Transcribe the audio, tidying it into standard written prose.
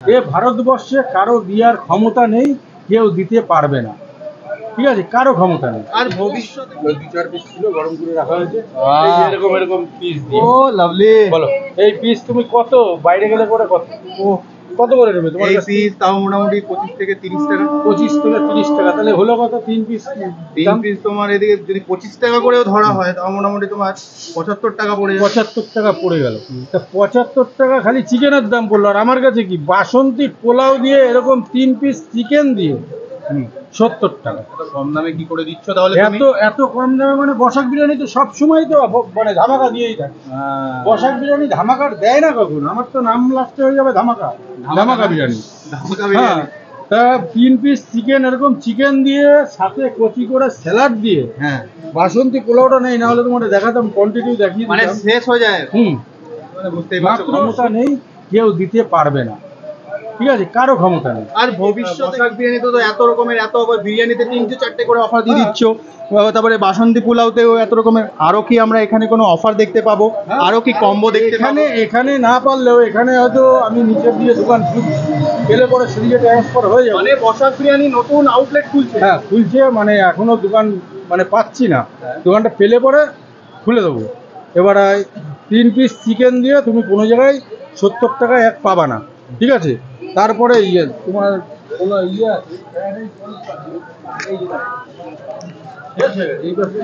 এ ভারতবর্ষে কারো দেওয়ার ক্ষমতা নেই, কেউ দিতে পারবে না। ঠিক আছে, কারো ক্ষমতা নেই। আর ভবিষ্যতে 2-4 পিস ছিল, গরম করে রাখা হয়েছে। বাহ। এই যে এরকম এরকম পিস দিয়ে। ও লাভলি। বলো এই পিস তুমি কত বাইরে গেলে করে কত? ও কত করে নেবে তোমার এই কাছ থেকে? পিস তাও মোটামুটি 25 থেকে 30 টাকা। 25 থেকে 30 টাকা। তাহলে হলো কত? 3 পিস। তিন পিস তোমার এদিকে যদি 25 টাকা করেও ধরা হয় তাও মোটামুটি তোমার 75 টাকা পড়ে যাবে। 75 টাকা পড়ে গেল। তা 75 টাকা খালি চিকেনের দাম পড়লো। আর আমার কাছে কি বাসন্তী পোলাও দিয়ে এরকম 3 পিস চিকেন দিয়ে 70 টাকা। এত কম দামে কি করে দিচ্ছ তাহলে তুমি? এত এত কম দামে মানে বসাক বিরিয়ানি তো সবসময় তো মানে ধামাকা দিয়েই থাকে। বসাক বিরিয়ানি ধামাকার দেয় না কখন? আমার তো নাম লাস্টে হয়ে যাবে ধামাকা। ধামাকা বিরিয়ানি। ধামাকা হ্যাঁ, বিরিয়ানি। তা 3 পিস চিকেন এরকম চিকেন দিয়ে সাথে কচি করে স্যালাড দিয়ে হ্যাঁ বাসন্তী পোলাওটা নেই, না হলে তোমাদের দেখাতাম, কোয়ান্টিটি দেখিয়ে মানে দিতাম। শেষ হয়ে যায়। মানে বুঝতেই পারছো ক্ষমতা নেই, কেউ দিতে পারবে না। ঠিক আছে, কারো ক্ষমতা নেই। আর ভবিষ্যতে বিরিয়ানিতে তো এত রকমের এত বিরিয়ানিতে 3-4টে করে অফার দিয়ে দিচ্ছ। তারপরে বাসন্তী পোলাওতেও এত রকমের আরো কি আমরা এখানে কোনো অফার দেখতে পাবো? আরো কি কম্বো দেখতে এখানে পাবো? এখানে না পারলেও এখানে হয়তো আমি নিচের দিয়ে দোকান খুলছি, পেলে পরে সেদিকে ট্রান্সফার হয়ে যাবে। মানে বসাক বিরিয়ানি নতুন আউটলেট খুলছে। হ্যাঁ খুলছে, মানে এখনো দোকান মানে পাচ্ছি না। দোকানটা পেলে পরে খুলে দেবো। এবার 3 পিস চিকেন দিয়ে তুমি কোনো জায়গায় 70 টাকায় এক পাবা না। ঠিক আছে, তারপরে তোমার কোনো আছে? এই পাশে